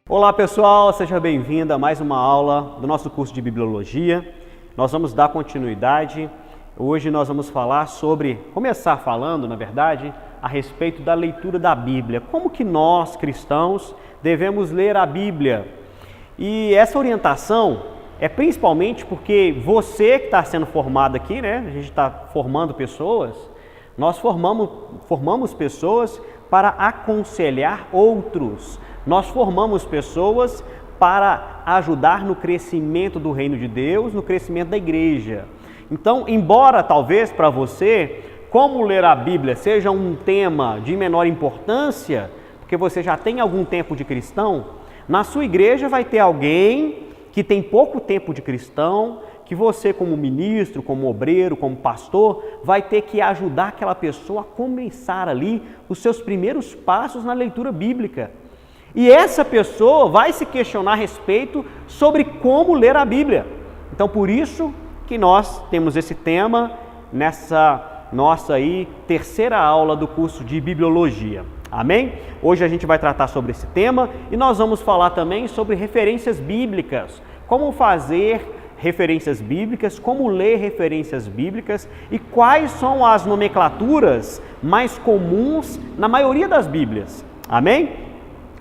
Olá pessoal, seja bem-vindo a mais uma aula do nosso curso de Bibliologia. Nós vamos dar continuidade. Hoje nós vamos começar falando, na verdade, a respeito da leitura da Bíblia. Como que nós, cristãos, devemos ler a Bíblia? E essa orientação é principalmente porque você que está sendo formado aqui, né? A gente está formando pessoas, nós formamos pessoas para aconselhar outros. Nós formamos pessoas para ajudar no crescimento do reino de Deus, no crescimento da igreja. Então, embora talvez para você, como ler a Bíblia seja um tema de menor importância, porque você já tem algum tempo de cristão, na sua igreja vai ter alguém que tem pouco tempo de cristão, que você como ministro, como obreiro, como pastor, vai ter que ajudar aquela pessoa a começar ali os seus primeiros passos na leitura bíblica. E essa pessoa vai se questionar a respeito sobre como ler a Bíblia. Então, por isso que nós temos esse tema nessa nossa terceira aula do curso de Bibliologia. Amém? Hoje a gente vai tratar sobre esse tema e nós vamos falar também sobre referências bíblicas. Como fazer referências bíblicas, como ler referências bíblicas e quais são as nomenclaturas mais comuns na maioria das Bíblias. Amém?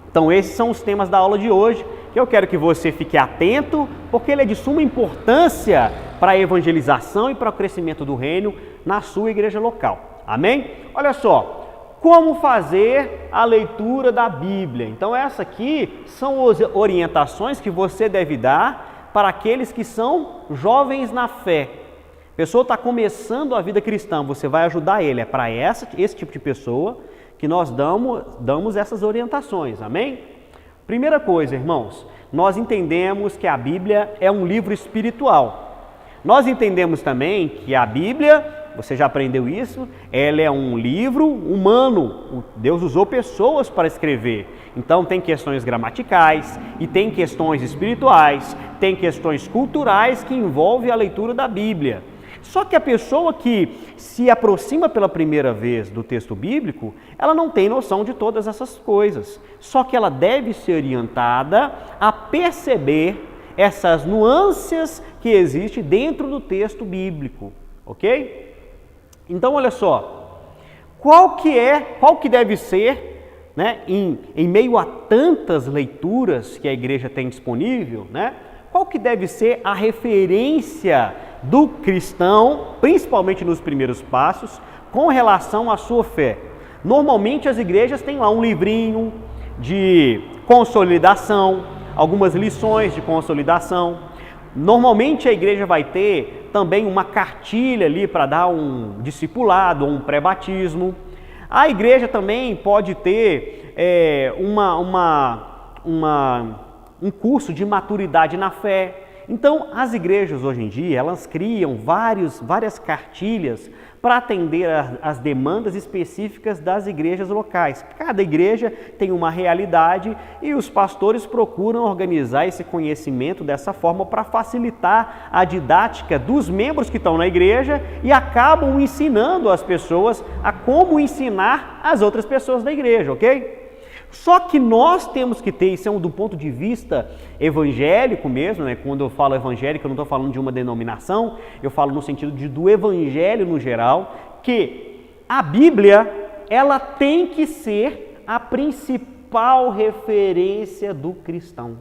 Então esses são os temas da aula de hoje, que eu quero que você fique atento, porque ele é de suma importância para a evangelização e para o crescimento do reino na sua igreja local. Amém? Olha só, como fazer a leitura da Bíblia. Então essas aqui são as orientações que você deve dar para aqueles que são jovens na fé. A pessoa está começando a vida cristã, você vai ajudar ele, é para esse tipo de pessoa que nós damos essas orientações, amém? Primeira coisa, irmãos, nós entendemos que a Bíblia é um livro espiritual. Nós entendemos também que a Bíblia, você já aprendeu isso, ela é um livro humano. Deus usou pessoas para escrever. Então tem questões gramaticais e tem questões espirituais, tem questões culturais que envolvem a leitura da Bíblia. Só que a pessoa que se aproxima pela primeira vez do texto bíblico, ela não tem noção de todas essas coisas. Só que ela deve ser orientada a perceber essas nuances que existem dentro do texto bíblico, ok? Então, olha só, qual que deve ser, né, em meio a tantas leituras que a igreja tem disponível, né? Qual que deve ser a referência do cristão, principalmente nos primeiros passos, com relação à sua fé? Normalmente as igrejas têm lá um livrinho de consolidação, algumas lições de consolidação. Normalmente a igreja vai ter também uma cartilha ali para dar um discipulado, um pré-batismo. A igreja também pode ter um curso de maturidade na fé. Então, as igrejas hoje em dia, elas criam várias cartilhas para atender às demandas específicas das igrejas locais. Cada igreja tem uma realidade e os pastores procuram organizar esse conhecimento dessa forma para facilitar a didática dos membros que estão na igreja e acabam ensinando as pessoas a como ensinar as outras pessoas da igreja, ok? Só que nós temos que ter, isso é do ponto de vista evangélico mesmo, né? Quando eu falo evangélico, eu não estou falando de uma denominação, eu falo no sentido do evangelho no geral, que a Bíblia, ela tem que ser a principal referência do cristão.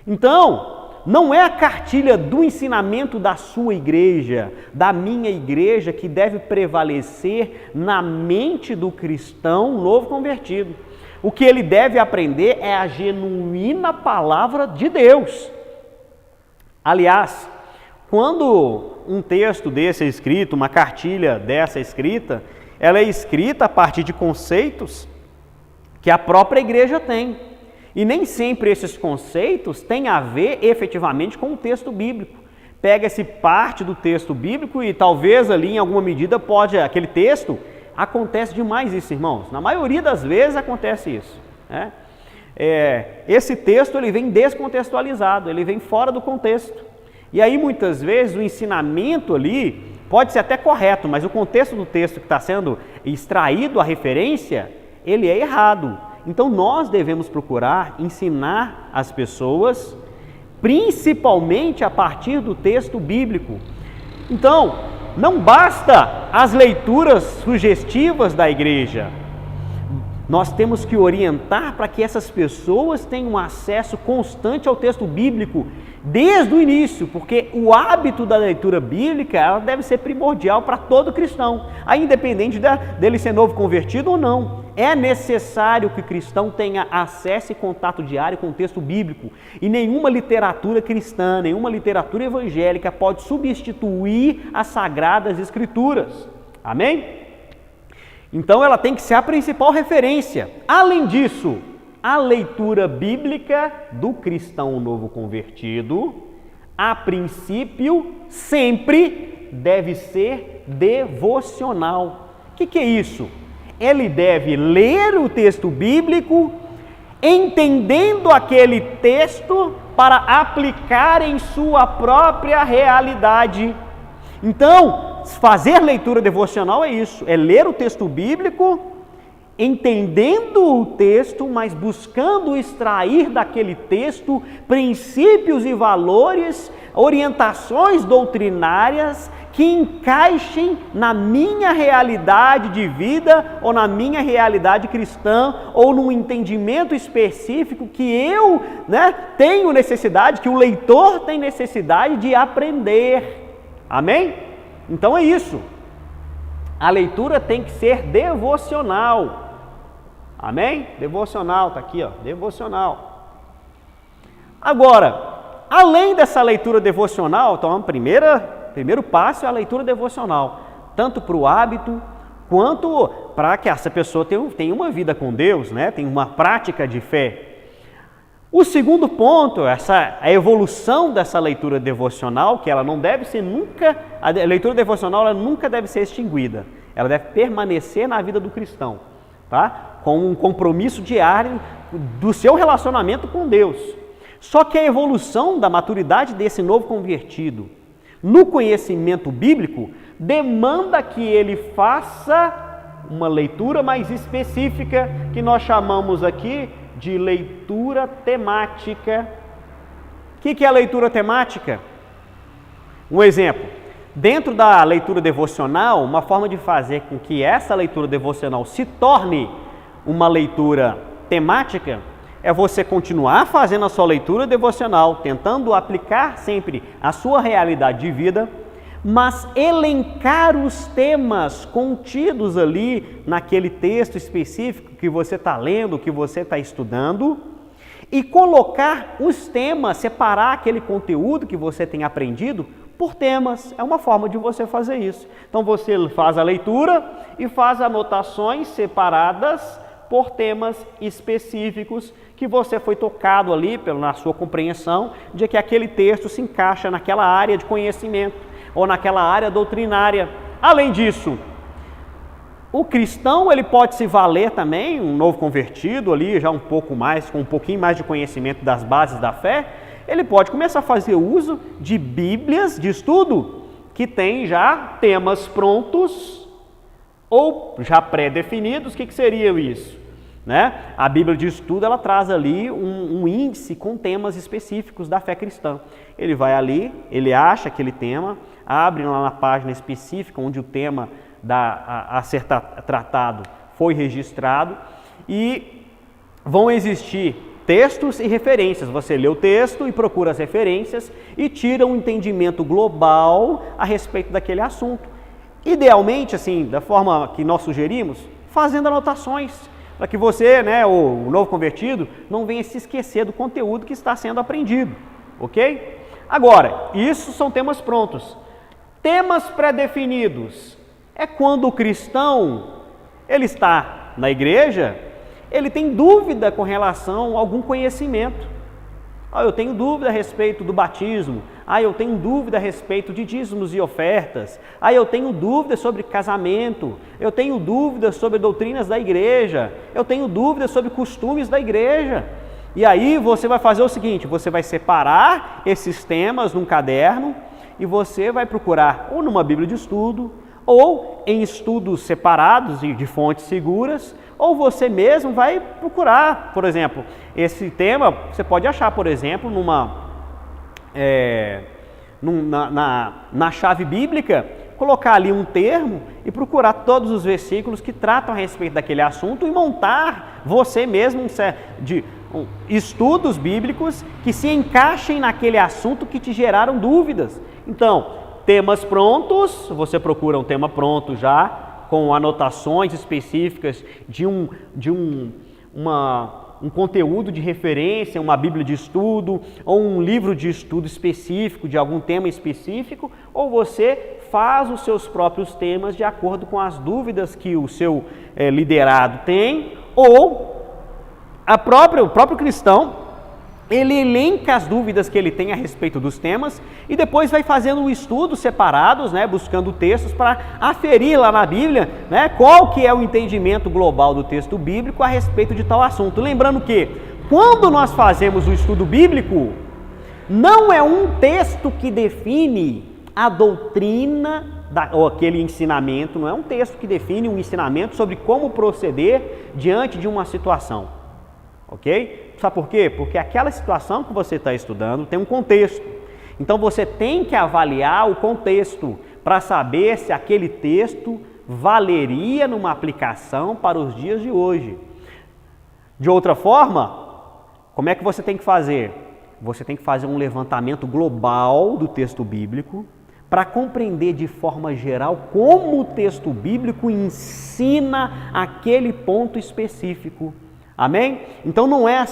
Então, não é a cartilha do ensinamento da sua igreja, da minha igreja, que deve prevalecer na mente do cristão novo convertido. O que ele deve aprender é a genuína palavra de Deus. Aliás, quando um texto desse é escrito, uma cartilha dessa é escrita, ela é escrita a partir de conceitos que a própria igreja tem. E nem sempre esses conceitos têm a ver efetivamente com o texto bíblico. Pega-se parte do texto bíblico e talvez ali em alguma medida aquele texto. Acontece demais isso, irmãos. Na maioria das vezes acontece isso, né? Esse texto ele vem descontextualizado, ele vem fora do contexto. E aí muitas vezes o ensinamento ali pode ser até correto, mas o contexto do texto que está sendo extraído a referência, ele é errado. Então nós devemos procurar ensinar as pessoas, principalmente a partir do texto bíblico. Então, não basta as leituras sugestivas da igreja. Nós temos que orientar para que essas pessoas tenham acesso constante ao texto bíblico desde o início, porque o hábito da leitura bíblica ela deve ser primordial para todo cristão, aí independente dele ser novo convertido ou não. É necessário que o cristão tenha acesso e contato diário com o texto bíblico, e nenhuma literatura cristã, nenhuma literatura evangélica pode substituir as Sagradas Escrituras. Amém? Então ela tem que ser a principal referência. Além disso, a leitura bíblica do cristão novo convertido, a princípio, sempre deve ser devocional. O que é isso? Ele deve ler o texto bíblico, entendendo aquele texto para aplicar em sua própria realidade. Então, fazer leitura devocional é isso, é ler o texto bíblico, entendendo o texto, mas buscando extrair daquele texto princípios e valores, orientações doutrinárias que encaixem na minha realidade de vida ou na minha realidade cristã ou num entendimento específico que eu tenho necessidade, que o leitor tem necessidade de aprender. Amém? Então é isso. A leitura tem que ser devocional. Amém? Devocional, está aqui, ó, devocional. Agora, além dessa leitura devocional, então o primeiro passo é a leitura devocional, tanto para o hábito, quanto para que essa pessoa tenha uma vida com Deus, tenha uma prática de fé. O segundo ponto, a evolução dessa leitura devocional, que ela não deve ser nunca, a leitura devocional ela nunca deve ser extinguida, ela deve permanecer na vida do cristão, tá? Com um compromisso diário do seu relacionamento com Deus. Só que a evolução da maturidade desse novo convertido no conhecimento bíblico demanda que ele faça uma leitura mais específica, que nós chamamos aqui de leitura temática. O que é a leitura temática? Um exemplo, dentro da leitura devocional, uma forma de fazer com que essa leitura devocional se torne uma leitura temática é você continuar fazendo a sua leitura devocional, tentando aplicar sempre a sua realidade de vida, mas elencar os temas contidos ali naquele texto específico que você está lendo, que você está estudando, e colocar os temas, separar aquele conteúdo que você tem aprendido por temas. É uma forma de você fazer isso. Então você faz a leitura e faz anotações separadas por temas específicos que você foi tocado ali na sua compreensão de que aquele texto se encaixa naquela área de conhecimento ou naquela área doutrinária. Além disso, o cristão ele pode se valer também, um novo convertido ali, já com um pouquinho mais de conhecimento das bases da fé, ele pode começar a fazer uso de bíblias de estudo que tem já temas prontos ou já pré-definidos. O que seria isso? A Bíblia de estudo ela traz ali um índice com temas específicos da fé cristã. Ele vai ali, ele acha aquele tema, abre lá na página específica onde o tema a ser tratado foi registrado, e vão existir textos e referências. Você lê o texto e procura as referências e tira um entendimento global a respeito daquele assunto. Idealmente, assim, da forma que nós sugerimos, fazendo anotações, para que você, o novo convertido, não venha se esquecer do conteúdo que está sendo aprendido, ok? Agora, isso são temas prontos. Temas pré-definidos é quando o cristão, ele está na igreja, ele tem dúvida com relação a algum conhecimento. Eu tenho dúvida a respeito do batismo. Eu tenho dúvida a respeito de dízimos e ofertas. Eu tenho dúvida sobre casamento. Eu tenho dúvida sobre doutrinas da igreja. Eu tenho dúvida sobre costumes da igreja. E aí você vai fazer o seguinte, você vai separar esses temas num caderno e você vai procurar ou numa Bíblia de estudo ou em estudos separados e de fontes seguras, ou você mesmo vai procurar, por exemplo, esse tema você pode achar, por exemplo, na chave bíblica, colocar ali um termo e procurar todos os versículos que tratam a respeito daquele assunto e montar você mesmo estudos bíblicos que se encaixem naquele assunto que te geraram dúvidas. Então, temas prontos, você procura um tema pronto já, com anotações específicas de um conteúdo de referência, uma Bíblia de estudo, ou um livro de estudo específico, de algum tema específico, ou você faz os seus próprios temas de acordo com as dúvidas que o seu liderado tem, ou o próprio cristão, ele elenca as dúvidas que ele tem a respeito dos temas e depois vai fazendo estudos separados, buscando textos para aferir lá na Bíblia, qual que é o entendimento global do texto bíblico a respeito de tal assunto. Lembrando que, quando nós fazemos o estudo bíblico, não é um texto que define a doutrina ou aquele ensinamento, não é um texto que define um ensinamento sobre como proceder diante de uma situação. Ok? Sabe por quê? Porque aquela situação que você está estudando tem um contexto. Então você tem que avaliar o contexto para saber se aquele texto valeria numa aplicação para os dias de hoje. De outra forma, como é que você tem que fazer? Você tem que fazer um levantamento global do texto bíblico para compreender de forma geral como o texto bíblico ensina aquele ponto específico. Amém? Então não é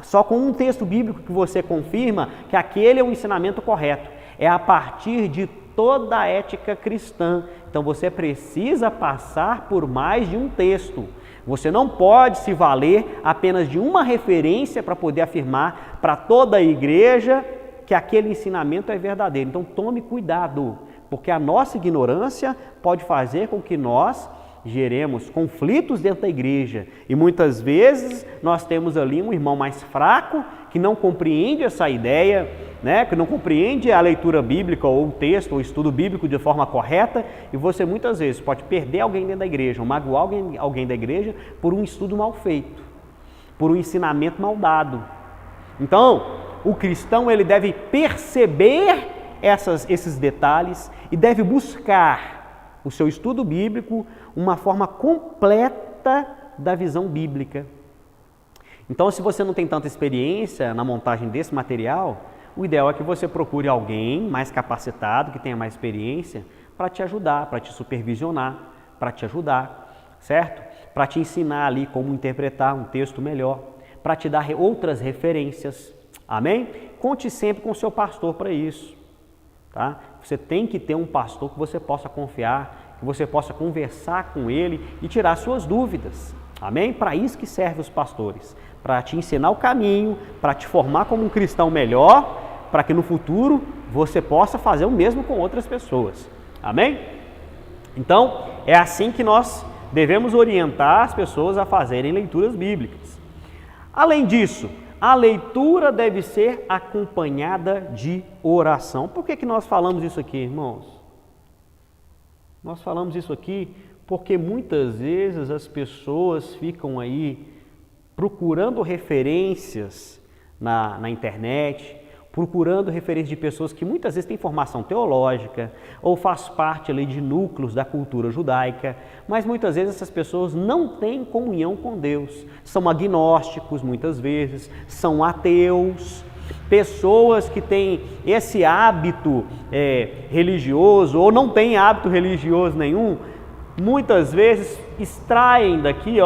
só com um texto bíblico que você confirma que aquele é o ensinamento correto. É a partir de toda a ética cristã. Então você precisa passar por mais de um texto. Você não pode se valer apenas de uma referência para poder afirmar para toda a igreja que aquele ensinamento é verdadeiro. Então tome cuidado, porque a nossa ignorância pode fazer com que nós geremos conflitos dentro da igreja e muitas vezes nós temos ali um irmão mais fraco que não compreende essa ideia, que não compreende a leitura bíblica ou o texto ou o estudo bíblico de forma correta, e você muitas vezes pode perder alguém dentro da igreja ou magoar alguém da igreja por um estudo mal feito, por um ensinamento mal dado. Então, o cristão ele deve perceber esses detalhes e deve buscar o seu estudo bíblico, uma forma completa da visão bíblica. Então, se você não tem tanta experiência na montagem desse material, o ideal é que você procure alguém mais capacitado, que tenha mais experiência, para te ajudar, para te supervisionar, para te ajudar, certo? Para te ensinar ali como interpretar um texto melhor, para te dar outras referências. Amém? Conte sempre com o seu pastor para isso. Tá? Você tem que ter um pastor que você possa confiar, que você possa conversar com ele e tirar suas dúvidas. Amém? Para isso que servem os pastores, para te ensinar o caminho, para te formar como um cristão melhor, para que no futuro você possa fazer o mesmo com outras pessoas. Amém? Então, é assim que nós devemos orientar as pessoas a fazerem leituras bíblicas. Além disso, a leitura deve ser acompanhada de oração. Por que nós falamos isso aqui, irmãos? Nós falamos isso aqui porque muitas vezes as pessoas ficam aí procurando referências na internet, procurando referências de pessoas que muitas vezes têm formação teológica ou faz parte ali de núcleos da cultura judaica, mas muitas vezes essas pessoas não têm comunhão com Deus, são agnósticos muitas vezes, são ateus, pessoas que têm esse hábito religioso ou não têm hábito religioso nenhum, muitas vezes extraem daqui,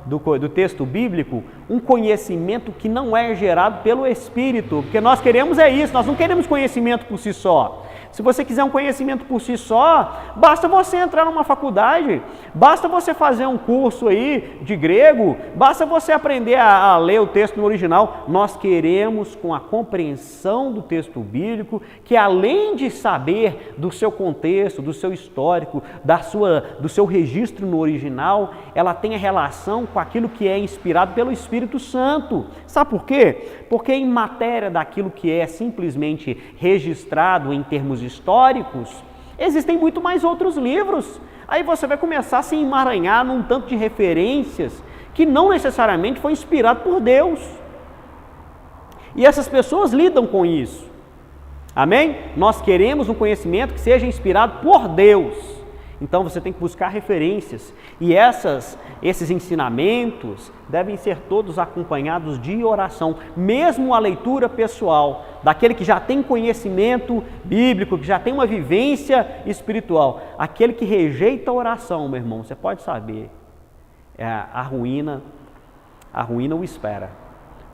do texto bíblico, um conhecimento que não é gerado pelo Espírito, porque nós queremos isso, nós não queremos conhecimento por si só. Se você quiser um conhecimento por si só, basta você entrar numa faculdade, basta você fazer um curso aí de grego, basta você aprender a ler o texto no original. Nós queremos, com a compreensão do texto bíblico, que além de saber do seu contexto, do seu histórico, do seu registro no original, ela tenha relação com aquilo que é inspirado pelo Espírito Santo. Sabe por quê? Porque em matéria daquilo que é simplesmente registrado em termos históricos, Existem muito mais outros livros. Aí você vai começar a se emaranhar num tanto de referências que não necessariamente foi inspirado por Deus. E essas pessoas lidam com isso. Amém? Nós queremos um conhecimento que seja inspirado por Deus. Então você tem que buscar referências. E esses ensinamentos devem ser todos acompanhados de oração. Mesmo a leitura pessoal, daquele que já tem conhecimento bíblico, que já tem uma vivência espiritual. Aquele que rejeita a oração, meu irmão, você pode saber, a ruína o espera.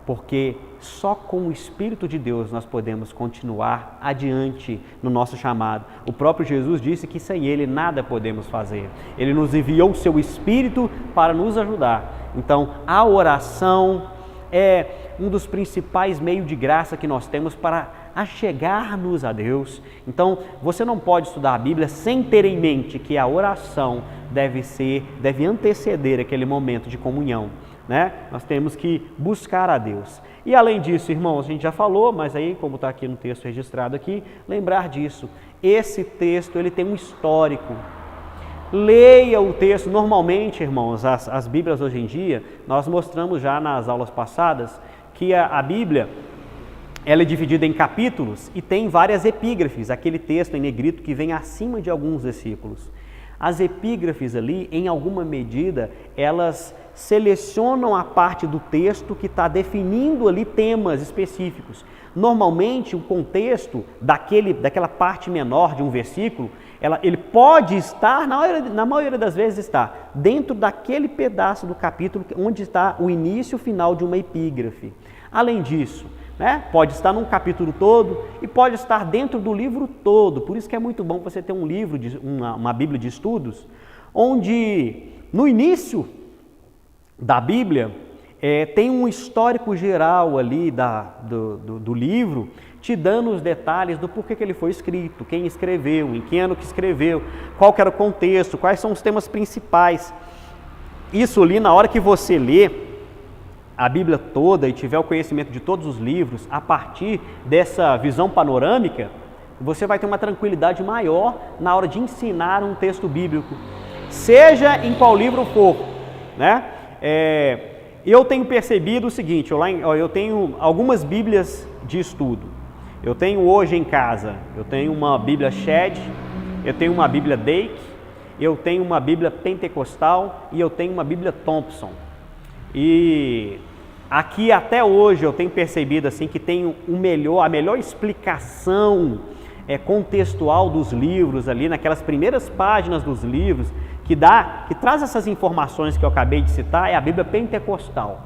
Porque só com o Espírito de Deus nós podemos continuar adiante no nosso chamado. O próprio Jesus disse que sem Ele nada podemos fazer. Ele nos enviou o seu Espírito para nos ajudar. Então, a oração é um dos principais meios de graça que nós temos para achegar-nos a Deus. Então, você não pode estudar a Bíblia sem ter em mente que a oração deve anteceder aquele momento de comunhão. Né? Nós temos que buscar a Deus. E além disso, irmãos, a gente já falou, mas aí, como está aqui no texto registrado aqui, lembrar disso. Esse texto, ele tem um histórico. Leia o texto. Normalmente, irmãos, as Bíblias hoje em dia, nós mostramos já nas aulas passadas que a Bíblia, ela é dividida em capítulos e tem várias epígrafes, aquele texto em negrito que vem acima de alguns versículos. As epígrafes ali, em alguma medida, elas selecionam a parte do texto que está definindo ali temas específicos. Normalmente, o contexto daquela parte menor de um versículo, ele pode estar, na maioria das vezes está, dentro daquele pedaço do capítulo onde está o início e o final de uma epígrafe. Além disso, né, pode estar num capítulo todo e pode estar dentro do livro todo. Por isso que é muito bom você ter um livro, uma Bíblia de estudos, onde no início da Bíblia tem um histórico geral ali do livro, te dando os detalhes do porquê que ele foi escrito, quem escreveu, em que ano que escreveu, qual que era o contexto, quais são os temas principais. Isso ali, na hora que você lê a Bíblia toda e tiver o conhecimento de todos os livros, a partir dessa visão panorâmica, você vai ter uma tranquilidade maior na hora de ensinar um texto bíblico, seja em qual livro for, né? Eu tenho percebido o seguinte, eu tenho algumas Bíblias de estudo. Eu tenho hoje em casa, eu tenho uma Bíblia Shed, eu tenho uma Bíblia Dake, eu tenho uma Bíblia Pentecostal e eu tenho uma Bíblia Thompson. E aqui até hoje eu tenho percebido assim que tem a melhor explicação contextual dos livros ali, naquelas primeiras páginas dos livros, que traz essas informações que eu acabei de citar, é a Bíblia Pentecostal,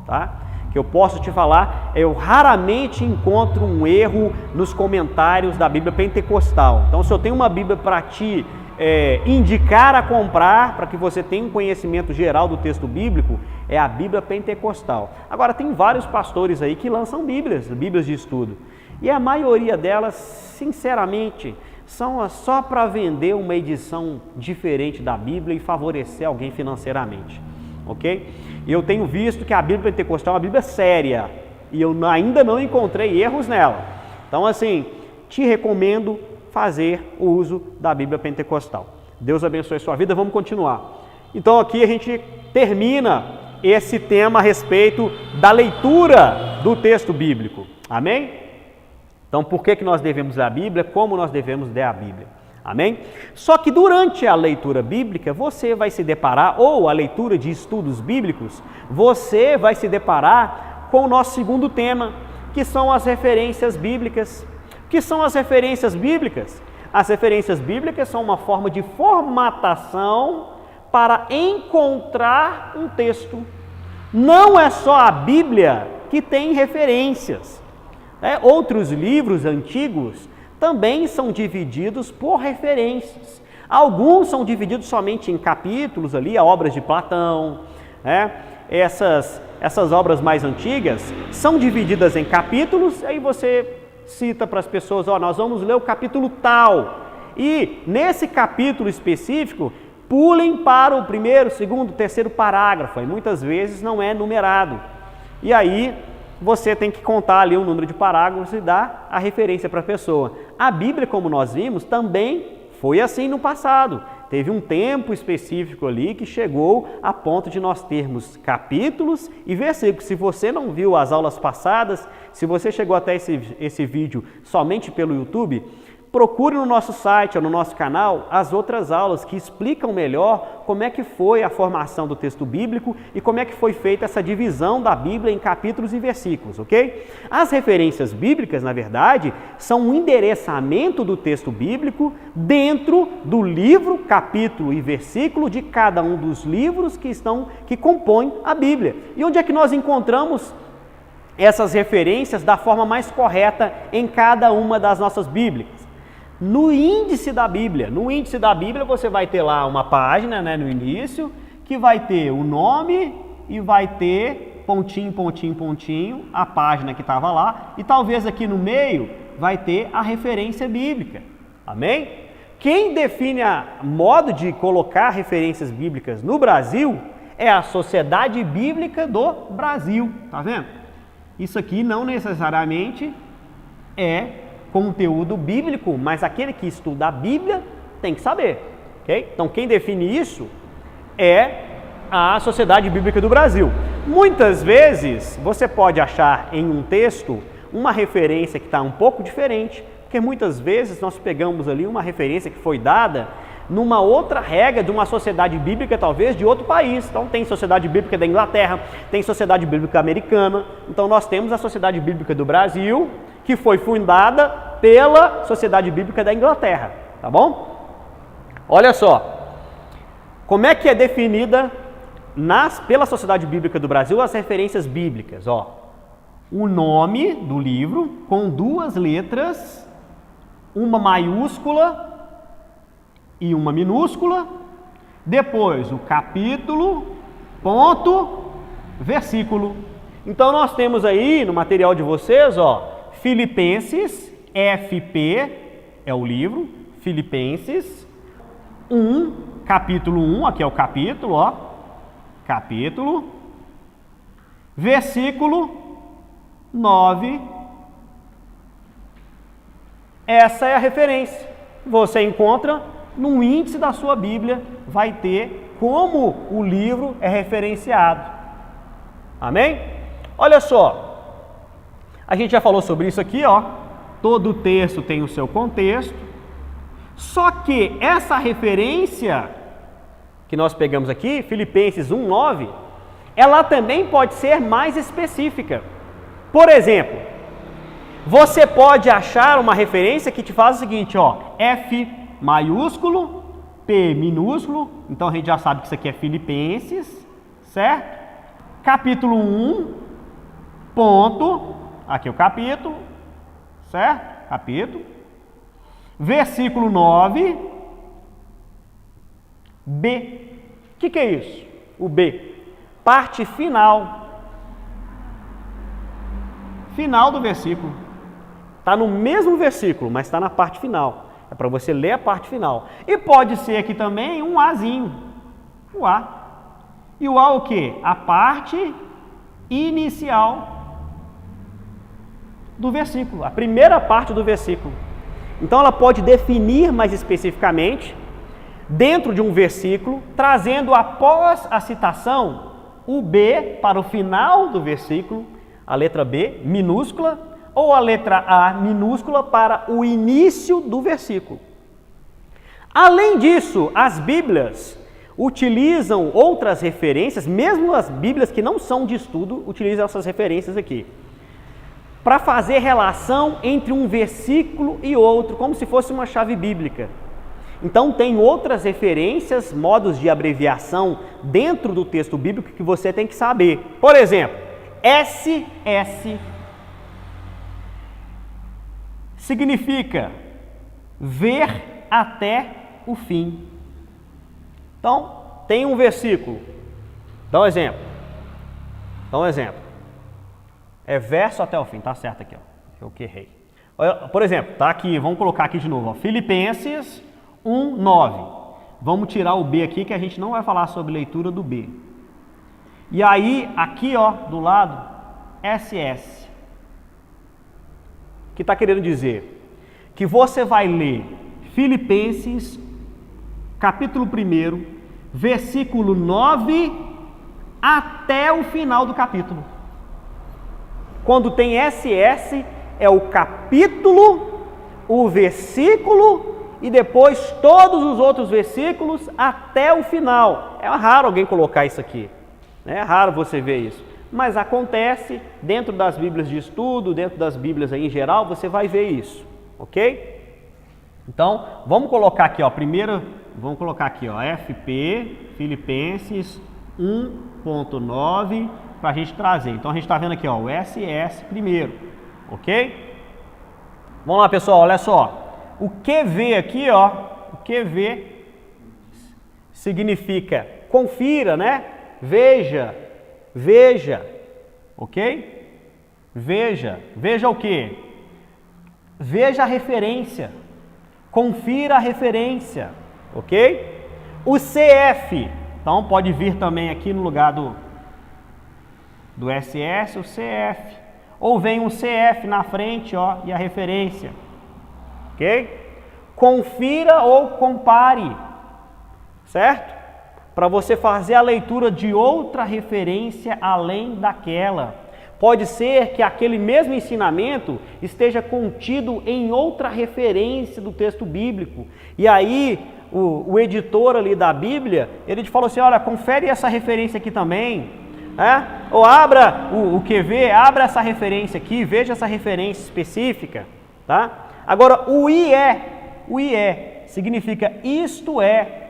tá? Que eu posso te falar, eu raramente encontro um erro nos comentários da Bíblia Pentecostal. Então, se eu tenho uma Bíblia para te indicar a comprar, para que você tenha um conhecimento geral do texto bíblico, é a Bíblia Pentecostal. Agora, tem vários pastores aí que lançam Bíblias de estudo, e a maioria delas, sinceramente, são só para vender uma edição diferente da Bíblia e favorecer alguém financeiramente, ok? E eu tenho visto que a Bíblia Pentecostal é uma Bíblia séria, e eu ainda não encontrei erros nela. Então, assim, te recomendo fazer o uso da Bíblia Pentecostal. Deus abençoe a sua vida, vamos continuar. Então, aqui a gente termina esse tema a respeito da leitura do texto bíblico, amém? Então, por que nós devemos ler a Bíblia? Como nós devemos ler a Bíblia? Amém? Só que durante a leitura bíblica, você vai se deparar, ou a leitura de estudos bíblicos, você vai se deparar com o nosso segundo tema, que são as referências bíblicas. O que são as referências bíblicas? As referências bíblicas são uma forma de formatação para encontrar um texto. Não é só a Bíblia que tem referências. Outros livros antigos também são divididos por referências. Alguns são divididos somente em capítulos ali, obras de Platão, Essas obras mais antigas são divididas em capítulos, aí você cita para as pessoas, nós vamos ler o capítulo tal, e nesse capítulo específico, pulem para o primeiro, segundo, terceiro parágrafo, e muitas vezes não é numerado. E aí você tem que contar ali o número de parágrafos e dar a referência para a pessoa. A Bíblia, como nós vimos, também foi assim no passado. Teve um tempo específico ali que chegou a ponto de nós termos capítulos e versículos. Se você não viu as aulas passadas, se você chegou até esse vídeo somente pelo YouTube, procure no nosso site ou no nosso canal as outras aulas que explicam melhor como é que foi a formação do texto bíblico e como é que foi feita essa divisão da Bíblia em capítulos e versículos, ok? As referências bíblicas, na verdade, são um endereçamento do texto bíblico dentro do livro, capítulo e versículo de cada um dos livros que compõem a Bíblia. E onde é que nós encontramos essas referências da forma mais correta em cada uma das nossas Bíblias? No índice da Bíblia. No índice da Bíblia você vai ter lá uma página, né, no início, que vai ter o nome e vai ter pontinho, pontinho, pontinho, a página que estava lá, e talvez aqui no meio vai ter a referência bíblica. Amém? Quem define o modo de colocar referências bíblicas no Brasil é a Sociedade Bíblica do Brasil. Tá vendo? Isso aqui não necessariamente é conteúdo bíblico, mas aquele que estuda a Bíblia tem que saber, ok? Então quem define isso é a Sociedade Bíblica do Brasil. Muitas vezes você pode achar em um texto uma referência que está um pouco diferente, porque muitas vezes nós pegamos ali uma referência que foi dada numa outra regra de uma sociedade bíblica, talvez de outro país. Então tem Sociedade Bíblica da Inglaterra, tem Sociedade Bíblica Americana, então nós temos a Sociedade Bíblica do Brasil, que foi fundada pela Sociedade Bíblica da Inglaterra, tá bom? Olha só, como é que é definida pela Sociedade Bíblica do Brasil as referências bíblicas, ó. O nome do livro com 2 letras, uma maiúscula e uma minúscula, depois o capítulo, ponto, versículo. Então nós temos aí no material de vocês, ó, Filipenses, FP é o livro, Filipenses 1, capítulo 1, aqui é o capítulo, ó, capítulo, versículo 9, essa é a referência. Você encontra no índice da sua Bíblia, vai ter como o livro é referenciado. Amém? Olha só, a gente já falou sobre isso aqui, ó. Todo texto tem o seu contexto. Só que essa referência que nós pegamos aqui, Filipenses 1:9, ela também pode ser mais específica. Por exemplo, você pode achar uma referência que te faz o seguinte, ó, F maiúsculo, P minúsculo, então a gente já sabe que isso aqui é Filipenses, certo? Capítulo 1, ponto, aqui é o capítulo, certo? Capítulo. Versículo 9, B. O que é isso? O B. Parte final. Final do versículo. Está no mesmo versículo, mas está na parte final. É para você ler a parte final. E pode ser aqui também um Azinho. O A. E o A o quê? A parte inicial do versículo, a primeira parte do versículo. Então ela pode definir mais especificamente dentro de um versículo, trazendo após a citação o B para o final do versículo, a letra B minúscula, ou a letra A minúscula para o início do versículo. Além disso, as Bíblias utilizam outras referências, mesmo as Bíblias que não são de estudo, utilizam essas referências aqui, para fazer relação entre um versículo e outro, como se fosse uma chave bíblica. Então tem outras referências, modos de abreviação dentro do texto bíblico que você tem que saber. Por exemplo, SS significa ver até o fim. Então, tem um versículo. Dá um exemplo. É verso até o fim, tá certo aqui, ó. Eu que errei. Por exemplo, tá aqui, vamos colocar aqui de novo, ó. Filipenses 1:9. Vamos tirar o B aqui que a gente não vai falar sobre leitura do B. E aí, aqui, ó, do lado, SS. Que está querendo dizer que você vai ler Filipenses, capítulo 1, versículo 9 até o final do capítulo. Quando tem SS, é o capítulo, o versículo e depois todos os outros versículos até o final. É raro alguém colocar isso aqui, né? É raro você ver isso, mas acontece dentro das Bíblias de estudo, dentro das Bíblias aí em geral, você vai ver isso, ok? Então, vamos colocar aqui, ó, vamos colocar aqui, ó, FP, Filipenses 1.9, para a gente trazer. Então, a gente está vendo aqui, ó, o SS primeiro, ok? Vamos lá, pessoal, olha só. O QV aqui, ó, o QV significa confira, né? Veja, ok? Veja o quê? Veja a referência. Confira a referência, ok? O CF, então pode vir também aqui no lugar do SS, o CF. Ou vem um CF na frente, ó, e a referência, ok? Confira ou compare, certo? Para você fazer a leitura de outra referência além daquela. Pode ser que aquele mesmo ensinamento esteja contido em outra referência do texto bíblico. E aí, o editor ali da Bíblia, ele te falou assim, olha, confere essa referência aqui também. Ou abra o QV, abra essa referência aqui, veja essa referência específica. Tá? Agora, o IE significa isto é.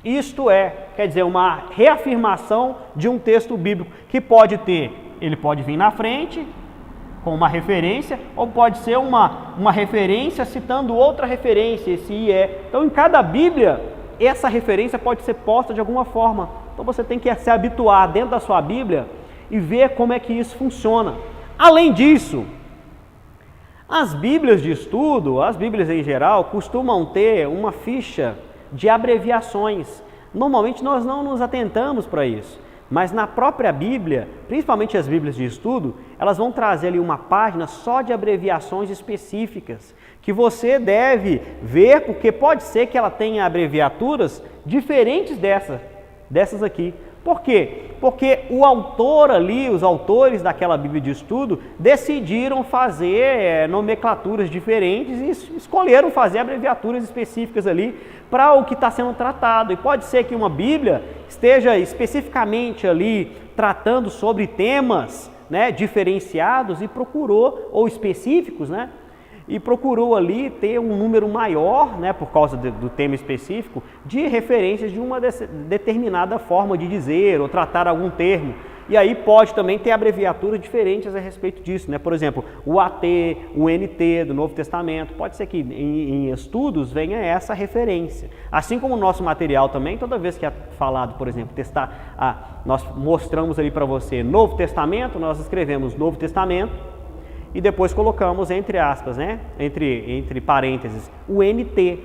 Isto é, quer dizer, uma reafirmação de um texto bíblico que pode ter. Ele pode vir na frente com uma referência, ou pode ser uma referência citando outra referência, esse IE. Então, em cada Bíblia, essa referência pode ser posta de alguma forma. Então, você tem que se habituar dentro da sua Bíblia e ver como é que isso funciona. Além disso, as Bíblias de estudo, as Bíblias em geral, costumam ter uma ficha de abreviações. Normalmente, nós não nos atentamos para isso. Mas na própria Bíblia, principalmente as Bíblias de estudo, elas vão trazer ali uma página só de abreviações específicas, que você deve ver, porque pode ser que ela tenha abreviaturas diferentes dessas aqui. Por quê? Porque o autor ali, os autores daquela Bíblia de estudo, decidiram fazer nomenclaturas diferentes e escolheram fazer abreviaturas específicas ali para o que está sendo tratado. E pode ser que uma Bíblia esteja especificamente ali tratando sobre temas, né, diferenciados e procurou, ou específicos, né? E procurou ali ter um número maior, né, por causa do tema específico, de referências de uma determinada forma de dizer ou tratar algum termo. E aí pode também ter abreviaturas diferentes a respeito disso, né? Por exemplo, o AT, o NT do Novo Testamento, pode ser que em estudos venha essa referência. Assim como o nosso material também, toda vez que é falado, por exemplo, nós mostramos ali para você Novo Testamento, nós escrevemos Novo Testamento, e depois colocamos entre aspas, né? Entre parênteses, o NT.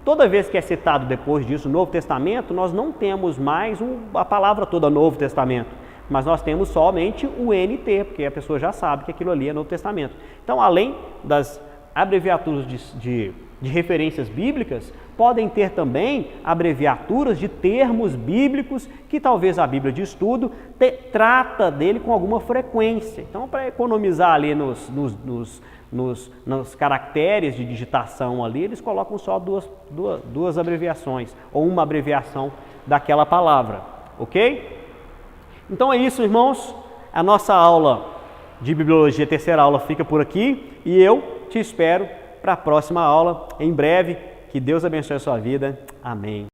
Toda vez que é citado depois disso Novo Testamento, nós não temos mais a palavra toda Novo Testamento, mas nós temos somente o NT, porque a pessoa já sabe que aquilo ali é Novo Testamento. Então, além das abreviaturas de referências bíblicas, podem ter também abreviaturas de termos bíblicos que talvez a Bíblia de estudo trata dele com alguma frequência. Então, para economizar ali nos caracteres de digitação ali, eles colocam só duas abreviações, ou uma abreviação daquela palavra, ok? Então é isso, irmãos. A nossa aula de Bibliologia, terceira aula, fica por aqui e eu te espero para a próxima aula em breve. Que Deus abençoe a sua vida. Amém.